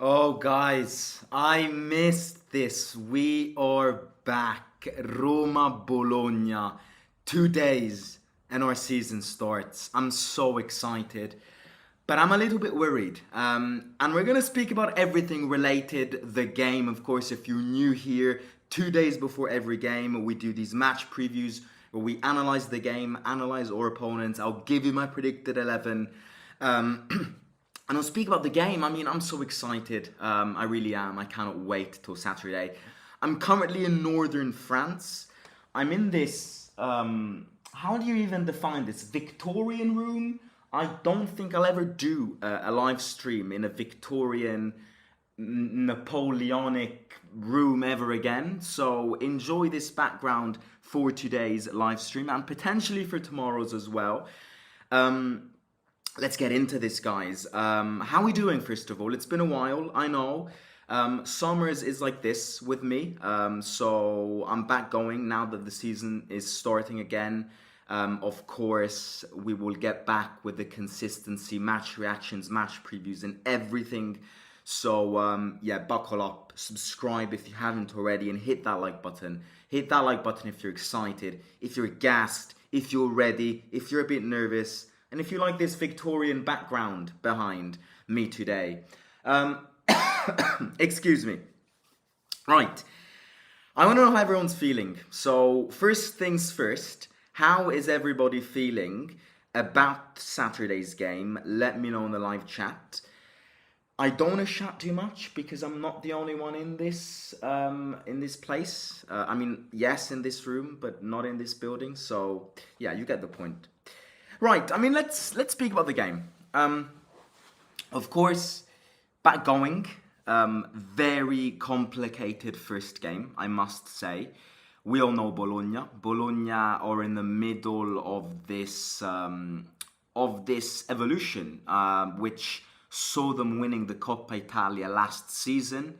Oh, guys, I missed this. We are back. Roma Bologna. 2 days and our season starts. I'm so excited, but I'm a little bit worried. And we're going to speak about everything related the game. Of course, if you're new here, 2 days before every game, we do these match previews where we analyze the game, analyze our opponents. I'll give you my predicted 11. And I'll speak about the game. I mean, I'm so excited. I really am. I cannot wait till Saturday. I'm currently in northern France. I'm in this, how do you even define this? Victorian room? I don't think I'll ever do a live stream in a Victorian, Napoleonic room ever again. So enjoy this background for today's live stream and potentially for tomorrow's as well. Let's get into this, guys. How are we doing, first of all? It's been a while, I know. Summers is like this with me. So I'm back going now that the season is starting again. Of course, we will get back with the consistency, match reactions, match previews, and everything. So, yeah, buckle up, subscribe if you haven't already, and hit that like button. Hit that like button if you're excited, if you're gassed, if you're ready, if you're a bit nervous, and if you like this Victorian background behind me today. Excuse me. Right. I want to know how everyone's feeling. So, first things first, how is everybody feeling about Saturday's game? Let me know in the live chat. I don't want to chat too much because I'm not the only one in this place. I mean, yes, in this room, but not in this building. So, yeah, you get the point. Right, I mean, let's speak about the game. Of course, back going. Very complicated first game, I must say. We all know Bologna. Bologna are in the middle of this evolution, which saw them winning the Coppa Italia last season.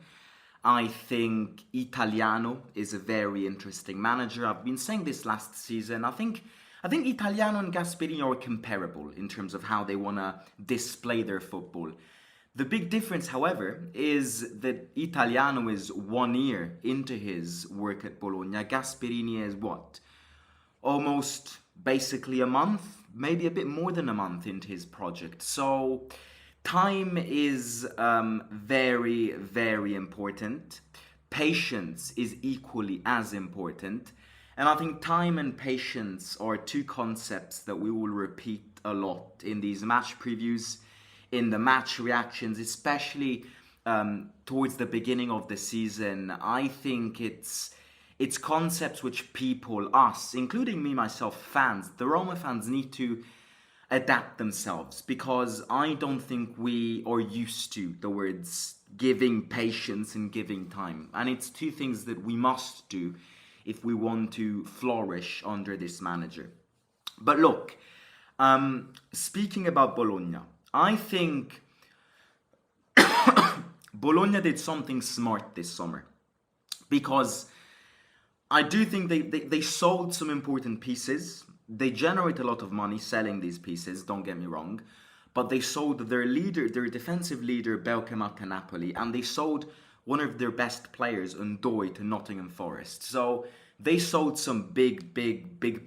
I think Italiano is a very interesting manager. I've been saying this last season. I think Italiano and Gasperini are comparable in terms of how they want to display their football. The big difference, however, is that Italiano is 1 year into his work at Bologna. Gasperini is what? Almost basically a month, maybe a bit more than a month into his project. So time is very, very important. Patience is equally as important. And I think time and patience are two concepts that we will repeat a lot in these match previews, in the match reactions, especially towards the beginning of the season. I think it's concepts which people, us, including me, myself, fans, the Roma fans need to adapt themselves, because I don't think we are used to the words giving patience and giving time. And it's two things that we must do if we want to flourish under this manager. But look, speaking about Bologna, I think Bologna did something smart this summer, because I do think they sold some important pieces. They generate a lot of money selling these pieces, don't get me wrong, but they sold their leader, their defensive leader, Belkema to Napoli, and they sold one of their best players, Ndoye, to Nottingham Forest. So they sold some big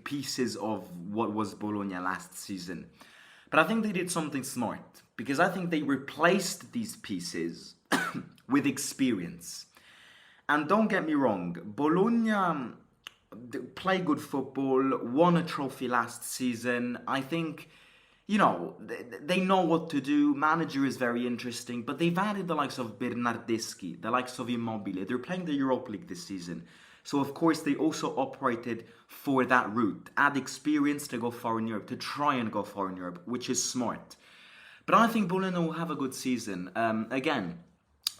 pieces of what was Bologna last season. But I think they did something smart, because I think they replaced these pieces with experience. And don't get me wrong, Bologna play good football, won a trophy last season. I think, you know, they know what to do. Manager is very interesting, but they've added the likes of Bernardeschi, the likes of Immobile. They're playing the Europa League this season. So, of course, they also operated for that route. Add experience to go far in Europe, to try and go far in Europe, which is smart. But I think Bologna will have a good season. Again,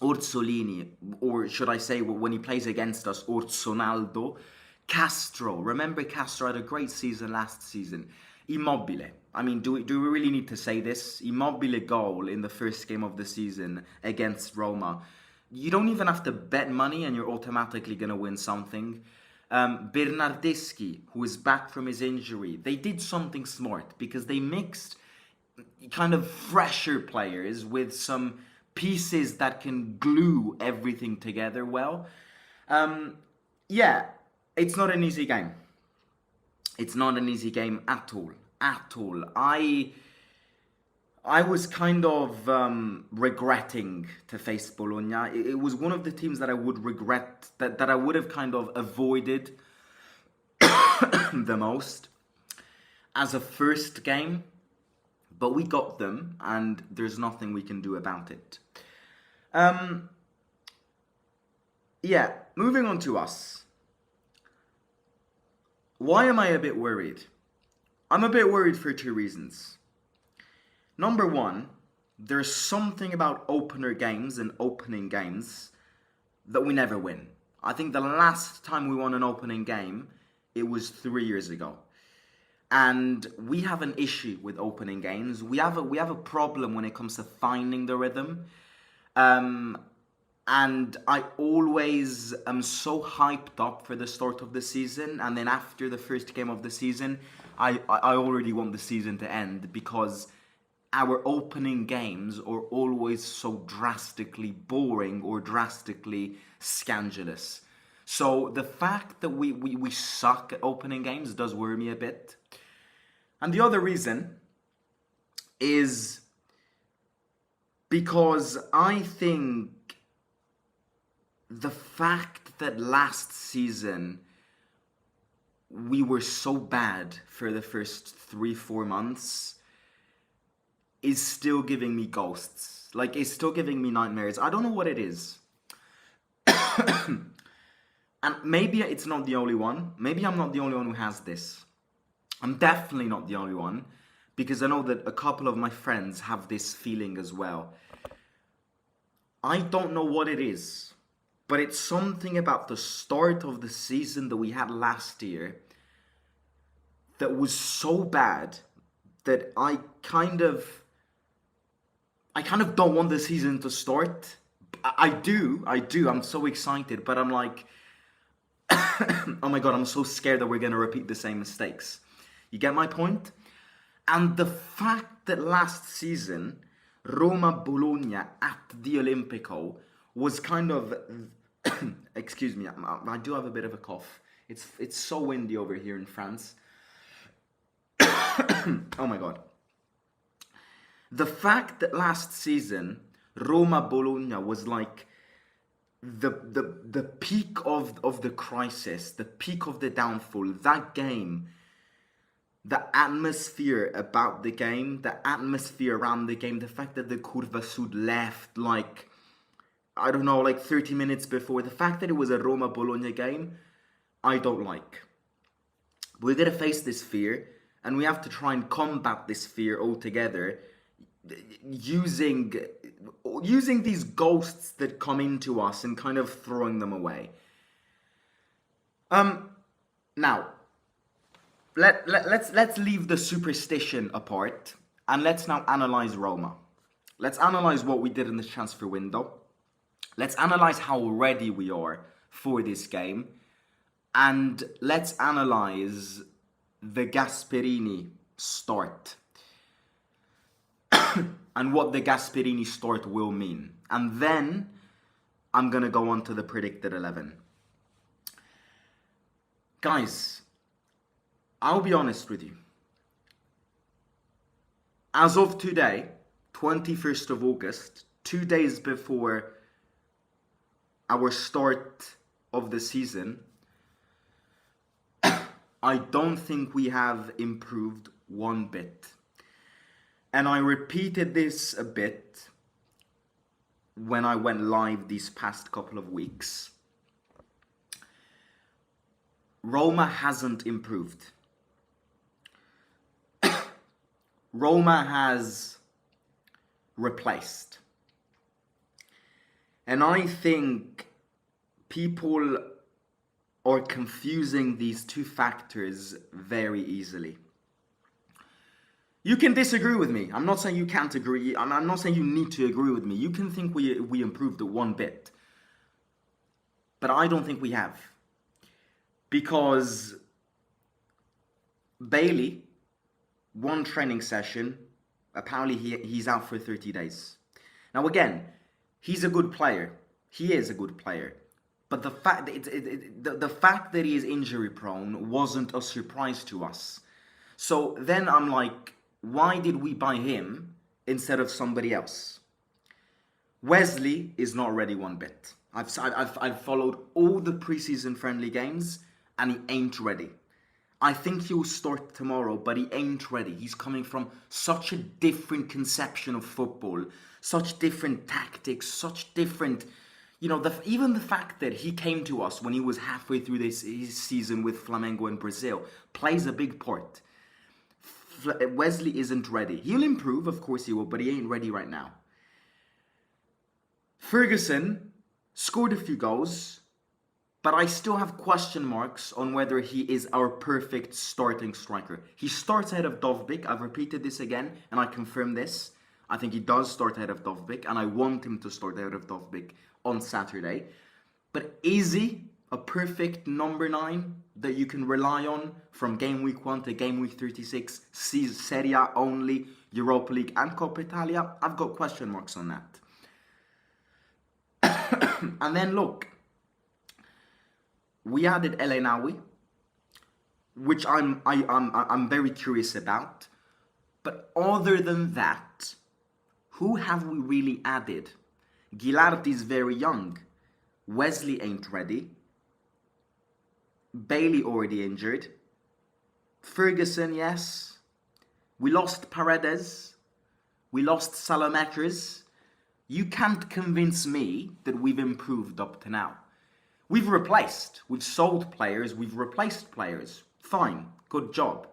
Orsolini, or should I say, when he plays against us, Orsonaldo, Castro. Remember, Castro had a great season last season. Immobile. I mean, do we really need to say this? Immobile goal in the first game of the season against Roma. You don't even have to bet money and you're automatically going to win something. Bernardeschi, who is back from his injury, they did something smart because they mixed kind of fresher players with some pieces that can glue everything together well. Yeah, it's not an easy game. It's not an easy game at all. At all. I was kind of regretting to face Bologna. It was one of the teams that I would regret, that I would have kind of avoided the most as a first game. But we got them, and there's nothing we can do about it. Yeah, moving on to us. Why am I a bit worried? I'm a bit worried for two reasons. Number one, there's something about opener games and opening games that we never win. I think the last time we won an opening game, it was 3 years ago. And we have an issue with opening games. We have a problem when it comes to finding the rhythm. And I always am so hyped up for the start of the season, and then after the first game of the season, I already want the season to end, because our opening games are always so drastically boring or drastically scandalous. So the fact that we suck at opening games does worry me a bit. And the other reason is because I think the fact that last season we were so bad for the first 3-4 months is still giving me ghosts. Like, it's still giving me nightmares. I don't know what it is. And maybe it's not the only one. Maybe I'm not the only one who has this. I'm definitely not the only one, because I know that a couple of my friends have this feeling as well. I don't know what it is, but it's something about the start of the season that we had last year that was so bad that I kind of don't want the season to start. I do. I'm so excited, but I'm like, oh my God, I'm so scared that we're going to repeat the same mistakes. You get my point? And the fact that last season, Roma Bologna at the Olimpico was kind of, excuse me, I do have a bit of a cough. It's so windy over here in France. Oh my God. The fact that last season, Roma Bologna was like the peak of the crisis, the peak of the downfall, that game, the atmosphere about the game, the atmosphere around the game, the fact that the Curva Sud left like, I don't know, like 30 minutes before, the fact that it was a Roma Bologna game, I don't like. We're going to face this fear, and we have to try and combat this fear altogether using these ghosts that come into us and kind of throwing them away. Now, let's leave the superstition apart, and let's now analyze Roma. Let's analyze what we did in the transfer window. Let's analyze how ready we are for this game, and let's analyze the Gasperini start and what the Gasperini start will mean. And then I'm going to go on to the predicted 11. Guys, I'll be honest with you. As of today, 21st of August, 2 days before our start of the season, I don't think we have improved one bit. And I repeated this a bit when I went live these past couple of weeks. Roma hasn't improved. Roma has replaced. And I think people are confusing these two factors very easily. You can disagree with me. I'm not saying you can't agree. I'm not saying you need to agree with me. You can think we improved it one bit. But I don't think we have. Because Bailey, one training session, apparently he's out for 30 days. Now again, He's a good player. He is a good player. But the fact that the fact that he is injury prone wasn't a surprise to us. So then I'm like, why did we buy him instead of somebody else? Wesley is not ready one bit. I've followed all the preseason friendly games and he ain't ready. I think he'll start tomorrow, but he ain't ready. He's coming from such a different conception of football, such different tactics, such different, even the fact that he came to us when he was halfway through his season with Flamengo in Brazil plays a big part. Wesley isn't ready. He'll improve, of course he will, but he ain't ready right now. Ferguson scored a few goals, but I still have question marks on whether he is our perfect starting striker. He starts ahead of Dovbyk. I've repeated this again, and I confirm this. I think he does start ahead of Dovbyk, and I want him to start ahead of Dovbyk on Saturday. But is he a perfect number 9 that you can rely on from game week 1 to game week 36, Serie A only, Europa League and Coppa Italia? I've got question marks on that. And then look, we added El Enawi, which I'm very curious about. But other than that, who have we really added? Gilardi's very young. Wesley ain't ready. Bailey already injured. Ferguson, yes. We lost Paredes. We lost Salamakers. You can't convince me that we've improved up to now. We've sold players, we've replaced players. Fine, good job.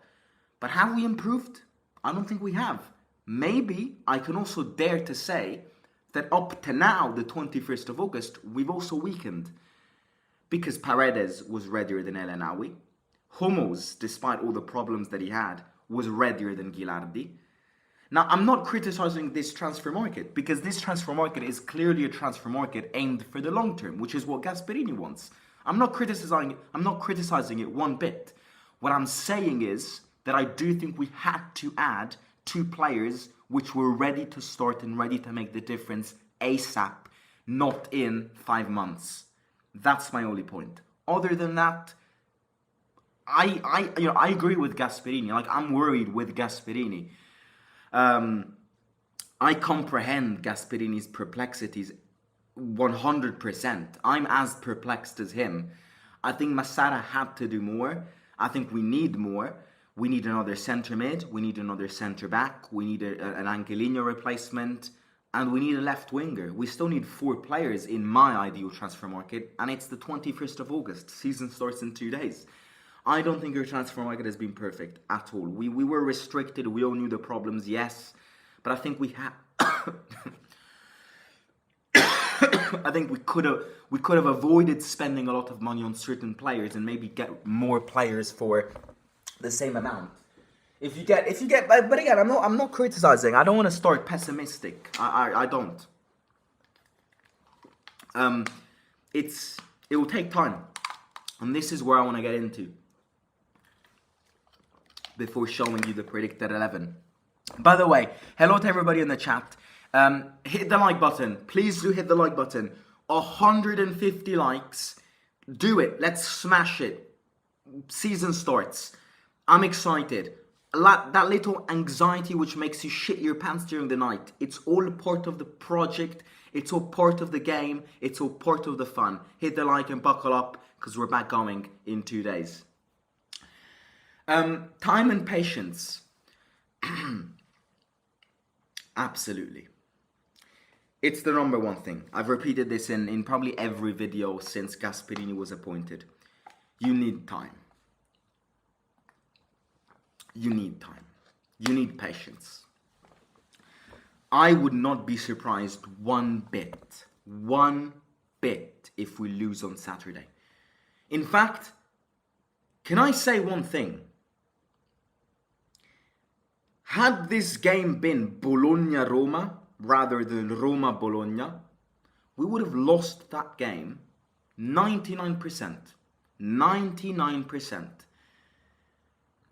But have we improved? I don't think we have. Maybe I can also dare to say that up to now, the 21st of August, we've also weakened. Because Paredes was readier than El Enawi. Hummels, despite all the problems that he had, was readier than Gilardi. Now, I'm not criticizing this transfer market, because this transfer market is clearly a transfer market aimed for the long term, which is what Gasperini wants. I'm not criticizing it one bit. What I'm saying is that I do think we had to add 2 players which were ready to start and ready to make the difference ASAP, not in 5 months. That's my only point. Other than that, I agree with Gasperini. Like, I'm worried with Gasperini. I comprehend Gasperini's perplexities 100%. I'm as perplexed as him. I think Massara had to do more. I think we need more. We need another centre mid. We need another centre back. We need an Angelino replacement. And we need a left winger. We still need 4 players in my ideal transfer market. And it's the 21st of August. Season starts in 2 days. I don't think our transfer market has been perfect at all. We were restricted. We all knew the problems, yes. But I think we had... I think we could have avoided spending a lot of money on certain players and maybe get more players for the same amount. If you get, but again, I'm not criticizing. I don't want to start pessimistic. I don't. It will take time, and this is where I want to get into before showing you the predicted 11. By the way, hello to everybody in the chat. Hit the like button. Please do hit the like button. 150 likes. Do it. Let's smash it. Season starts. I'm excited. That little anxiety which makes you shit your pants during the night. It's all part of the project. It's all part of the game. It's all part of the fun. Hit the like and buckle up, because we're back going in 2 days. Time and patience. Absolutely. It's the number one thing. I've repeated this in probably every video since Gasperini was appointed. You need time. You need time. You need patience. I would not be surprised one bit if we lose on Saturday. In fact, can I say one thing? Had this game been Bologna-Roma rather than Roma-Bologna, we would have lost that game 99%. 99%.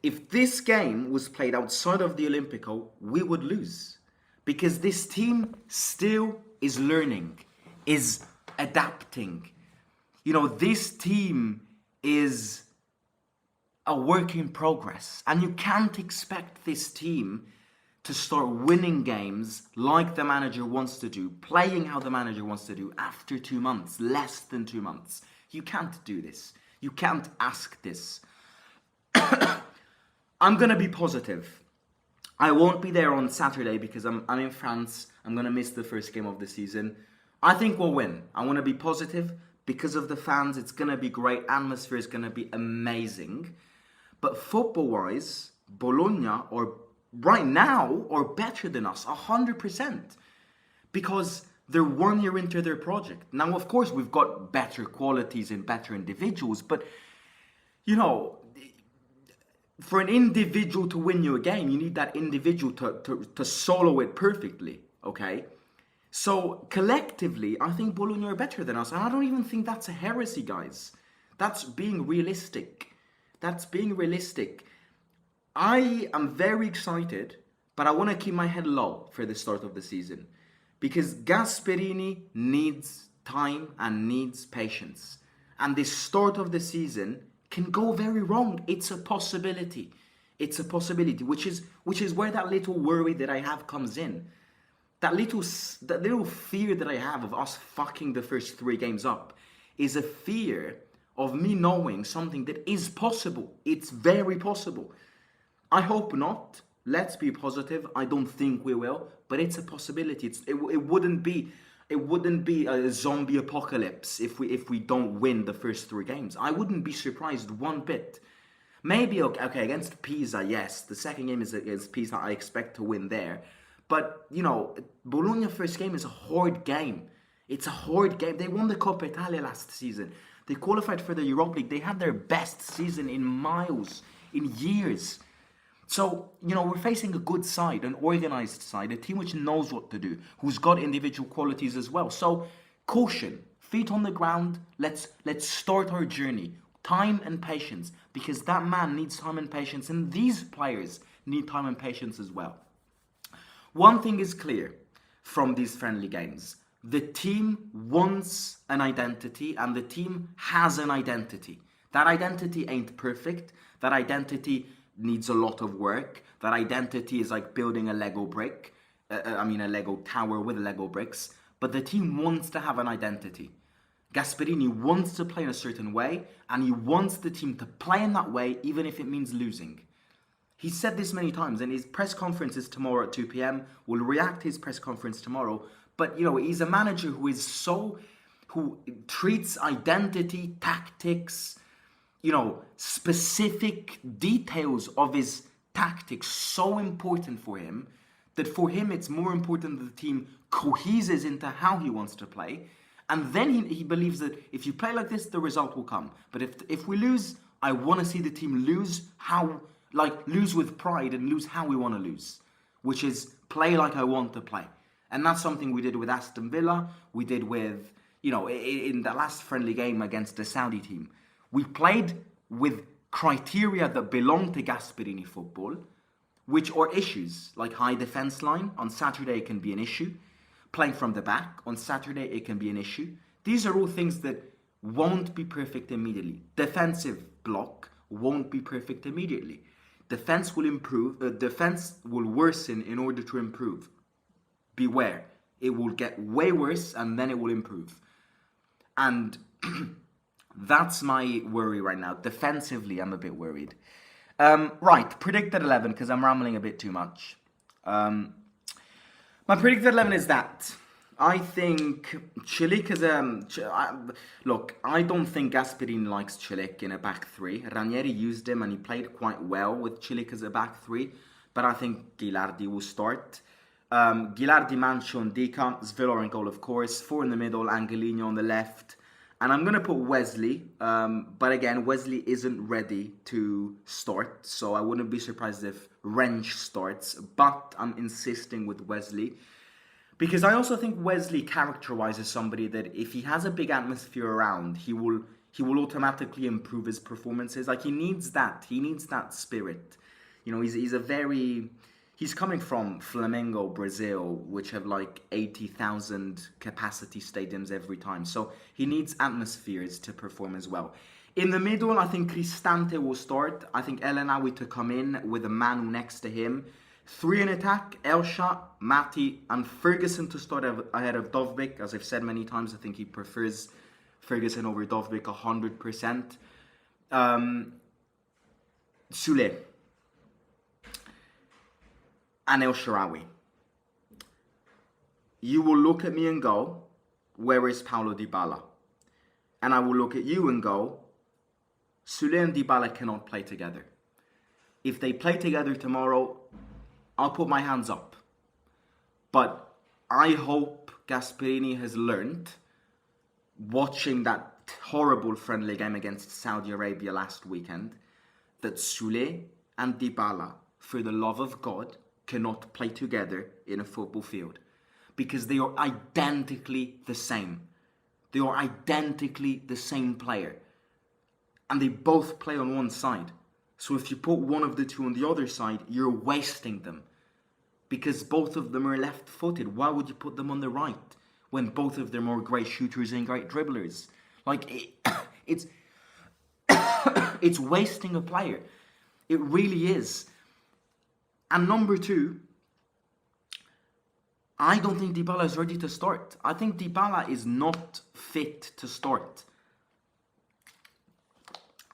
If this game was played outside of the Olimpico, we would lose. Because this team still is learning. is adapting. This team is a work in progress, and you can't expect this team to start winning games like the manager wants to do, playing how the manager wants to do after 2 months, less than 2 months. You can't do this. You can't ask this. I'm going to be positive. I won't be there on Saturday because I'm in France. I'm going to miss the first game of the season. I think we'll win. I want to be positive because of the fans. It's going to be great. Atmosphere is going to be amazing. But football-wise, Bologna are right now are better than us, 100%. Because they're 1 year into their project. Now, of course, we've got better qualities and better individuals. But, for an individual to win you a game, you need that individual to solo it perfectly, okay? So, collectively, I think Bologna are better than us. And I don't even think that's a heresy, guys. That's being realistic. I am very excited, but I want to keep my head low for the start of the season. Because Gasperini needs time and needs patience. And the start of the season can go very wrong. It's a possibility. Which is where that little worry that I have comes in. That little fear that I have of us fucking the first 3 games up is a fear of me knowing something that is possible. It's very possible. I hope not. Let's be positive. I don't think we will, but it's a possibility. It wouldn't be a zombie apocalypse if we don't win the first 3 games. I wouldn't be surprised one bit. Maybe okay against Pisa, yes. The second game is against Pisa. I expect to win there. But Bologna first game is a hard game. It's a hard game. They won the Coppa Italia last season. They qualified for the Europa League. They had their best season in miles, in years. So, we're facing a good side, an organized side, a team which knows what to do, who's got individual qualities as well. So, caution, feet on the ground, let's start our journey. Time and patience, because that man needs time and patience, and these players need time and patience as well. One thing is clear from these friendly games. The team wants an identity, and the team has an identity. That identity ain't perfect. That identity needs a lot of work. That identity is like building a Lego brick. A Lego tower with Lego bricks. But the team wants to have an identity. Gasperini wants to play in a certain way, and he wants the team to play in that way, even if it means losing. He said this many times, and his press conference is tomorrow at 2 p.m. We'll react to his press conference tomorrow. But, he's a manager who treats identity, tactics, specific details of his tactics so important for him that for him it's more important that the team coheses into how he wants to play. And then he believes that if you play like this, the result will come. But if we lose, I want to see the team lose lose with pride and lose how we want to lose, which is play like I want to play. And that's something we did with Aston Villa. We did with, in the last friendly game against the Saudi team. We played with criteria that belong to Gasperini football, which are issues, like high defense line. On Saturday, it can be an issue. Playing from the back, on Saturday, it can be an issue. These are all things that won't be perfect immediately. Defensive block won't be perfect immediately. Defense will improve. Defense will worsen in order to improve. Beware. It will get way worse and then it will improve. And that's my worry right now. Defensively, I'm a bit worried. Right, predicted 11, because I'm rambling a bit too much. My predicted 11 is that. I think Cilic is look, I don't think Gasperini likes Cilic in a back 3. Ranieri used him and he played quite well with Cilic as a back 3. But I think Ghilardi will start. Ghilardi, Mancho and Dica. Svilor in goal, of course. 4 in the middle, Angelino on the left. And I'm going to put Wesley. But again, Wesley isn't ready to start. So I wouldn't be surprised if Rensch starts. But I'm insisting with Wesley. Because I also think Wesley characterizes somebody that if he has a big atmosphere around, he will automatically improve his performances. Like he needs that spirit. He's a very he's coming from Flamengo, Brazil, which have like 80,000 capacity stadiums every time. So he needs atmospheres to perform as well. In the middle, I think Cristante will start. I think El Enawi to come in with a Manu next to him. 3 in attack, Elsha, Mati, and Ferguson to start ahead of Dovbyk. As I've said many times, I think he prefers Ferguson over Dovbyk 100%. Sule and El Shaarawy. You will look at me and go, where is Paulo Dybala? And I will look at you and go, Sule and Dybala cannot play together. If they play together tomorrow, I'll put my hands up. But I hope Gasperini has learned, watching that horrible friendly game against Saudi Arabia last weekend, that Sule and Dybala, for the love of God, cannot play together in a football field. Because they are identically the same. They are identically the same player. And they both play on one side. So if you put one of the two on the other side, you're wasting them. Because both of them are left-footed. Why would you put them on the right when both of them are great shooters and great dribblers? Like, it's it's wasting a player. It really is. And number two, I don't think Dybala is ready to start. I think Dybala is not fit to start.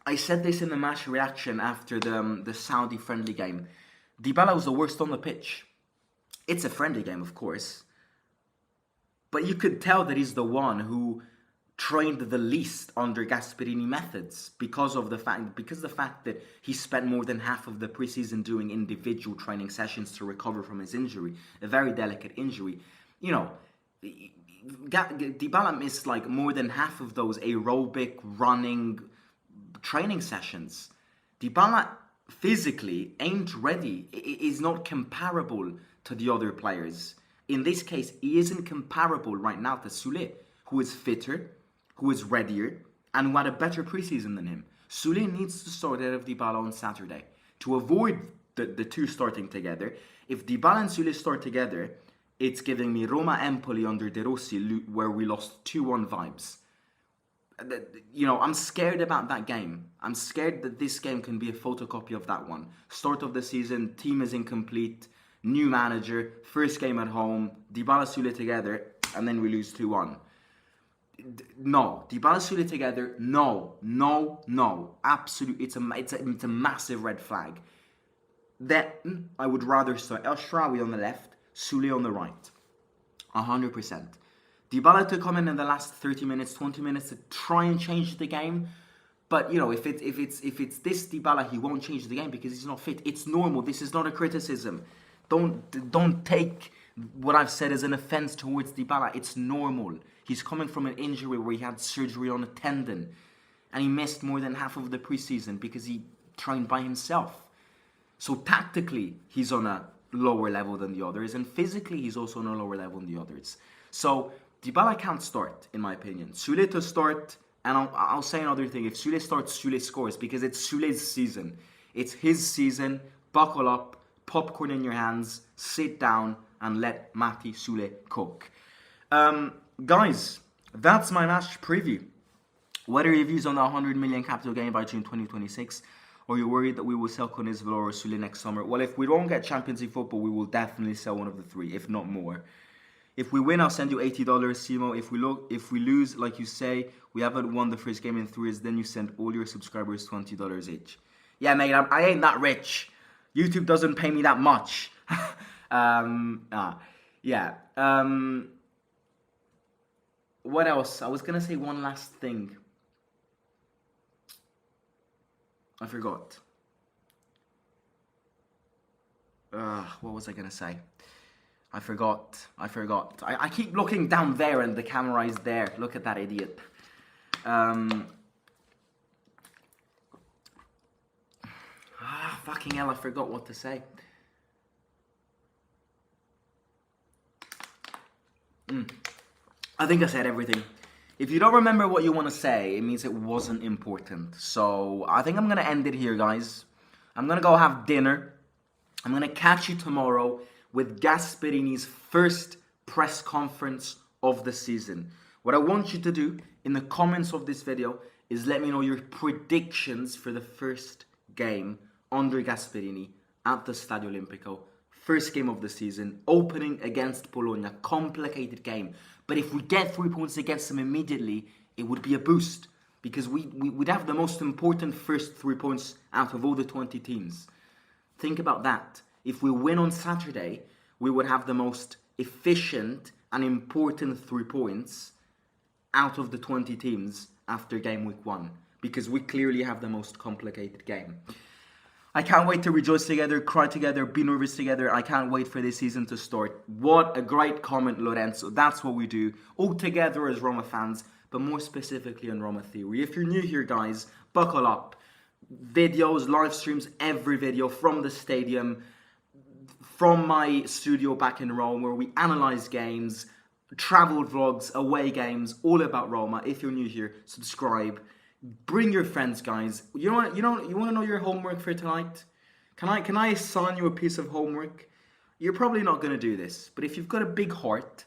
I said this in the match reaction after the Saudi friendly game. Dybala was the worst on the pitch. It's a friendly game, of course. But you could tell that he's the one who trained the least under Gasperini methods because the fact that he spent more than half of the preseason doing individual training sessions to recover from his injury, a very delicate injury. You know, Dybala missed like more than half of those aerobic running training sessions. Dybala physically ain't ready. Is not comparable to the other players. In this case, he isn't comparable right now to Sule, who is fitter, who is readier, and who had a better preseason than him. Sule needs to start ahead of Dybala on Saturday. To avoid the two starting together, if Dybala and Sule start together, it's giving me Roma Empoli under De Rossi, where we lost 2-1 vibes. You know, I'm scared about that game. I'm scared that this game can be a photocopy of that one. Start of the season, team is incomplete, new manager, first game at home, Dybala Sule together, and then we lose 2-1. No, Dybala Sule together, no. Absolutely, it's a massive red flag. Then I would rather start El Shaarawy on the left, Sule on the right. 100%. Dybala to come in the last 30 minutes, 20 minutes to try and change the game. But, you know, if it's this Dybala, he won't change the game because he's not fit. It's normal. This is not a criticism. Don't take what I've said as an offense towards Dybala. It's normal. He's coming from an injury where he had surgery on a tendon. And he missed more than half of the preseason because he trained by himself. So tactically, he's on a lower level than the others. And physically, he's also on a lower level than the others. So Dybala can't start, in my opinion. Sule to start, and I'll say another thing. If Sule starts, Sule scores, because it's Sule's season. It's his season. Buckle up, popcorn in your hands, sit down, and let Mati Sule cook. Guys, that's my match preview. What are your views on the 100 million capital gain by June 2026? Or are you worried that we will sell Konisville or Sule next summer? Well, if we don't get Champions League football, we will definitely sell one of the three, if not more. If we win, I'll send you $80, Simo. If we lose, like you say, we haven't won the first game in 3 years, then you send all your subscribers $20 each. Yeah, mate, I ain't that rich. YouTube doesn't pay me that much. What else? I was going to say one last thing. I forgot. What was I going to say? I forgot. I keep looking down there and the camera is there. Look at that idiot. Fucking hell, I forgot what to say. I think I said everything. If you don't remember what you want to say, it means it wasn't important. So I think I'm going to end it here, guys. I'm going to go have dinner. I'm going to catch you tomorrow with Gasperini's first press conference of the season. What I want you to do in the comments of this video is let me know your predictions for the first game under Gasperini at the Stadio Olimpico. First game of the season, opening against Bologna, complicated game. But if we get 3 points against them immediately, it would be a boost. Because we'd have the most important first 3 points out of all the 20 teams. Think about that. If we win on Saturday, we would have the most efficient and important 3 points out of the 20 teams after game week 1. Because we clearly have the most complicated game. I can't wait to rejoice together, cry together, be nervous together. I can't wait for this season to start. What a great comment, Lorenzo. That's what we do. All together as Roma fans, but more specifically on Roma Theory. If you're new here, guys, buckle up. Videos, live streams, every video from the stadium, from my studio back in Rome, where we analyze games, travel vlogs, away games, all about Roma. If you're new here, subscribe. Bring your friends, guys. You want to know your homework for tonight? Can I assign you a piece of homework? You're probably not going to do this, but if you've got a big heart,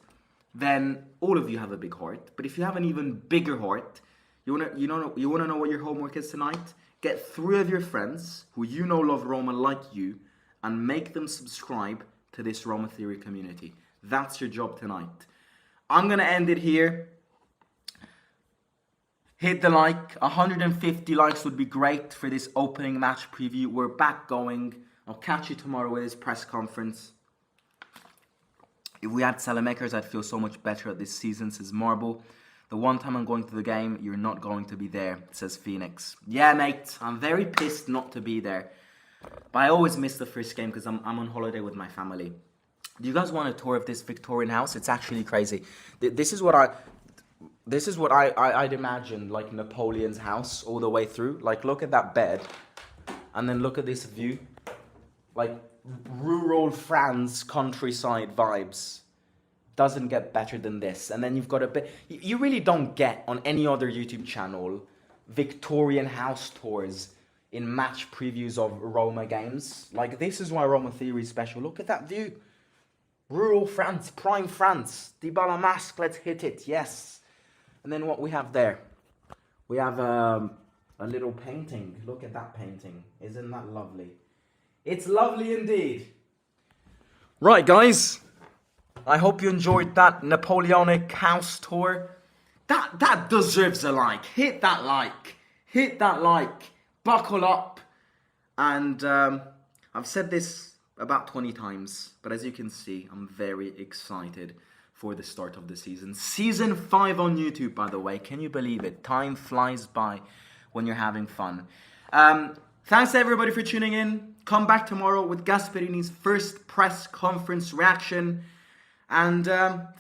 then all of you have a big heart. But if you have an even bigger heart, you want to know what your homework is tonight? Get 3 of your friends who you know love Roma like you, and make them subscribe to this Roma Theory community. That's your job tonight. I'm going to end it here. Hit the like. 150 likes would be great for this opening match preview. We're back going. I'll catch you tomorrow with this press conference. If we had Salamakers, I'd feel so much better at this season, says Marble. The one time I'm going to the game, you're not going to be there, says Phoenix. Yeah, mate, I'm very pissed not to be there. But I always miss the first game because I'm on holiday with my family. Do you guys want a tour of this Victorian house? It's actually crazy. This is what I'd imagine, like Napoleon's house all the way through. Like, look at that bed. And then look at this view. Like, rural France countryside vibes. Doesn't get better than this. And then you've got a bit... You really don't get on any other YouTube channel Victorian house tours in match previews of Roma games. Like, this is why Roma Theory is special. Look at that view. Rural France, prime France. Dybala mask, let's hit it, yes. And then what we have there? We have a little painting. Look at that painting. Isn't that lovely? It's lovely indeed. Right, guys. I hope you enjoyed that Napoleonic house tour. That deserves a like. Hit that like. Hit that like. Buckle up. And I've said this about 20 times. But as you can see, I'm very excited for the start of the season. Season 5 on YouTube, by the way. Can you believe it? Time flies by when you're having fun. Thanks everybody for tuning in. Come back tomorrow with Gasperini's first press conference reaction. And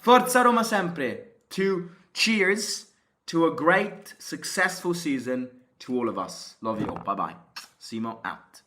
Forza Roma sempre. To cheers to a great, successful season to all of us. Love you all. Bye-bye. Simo out.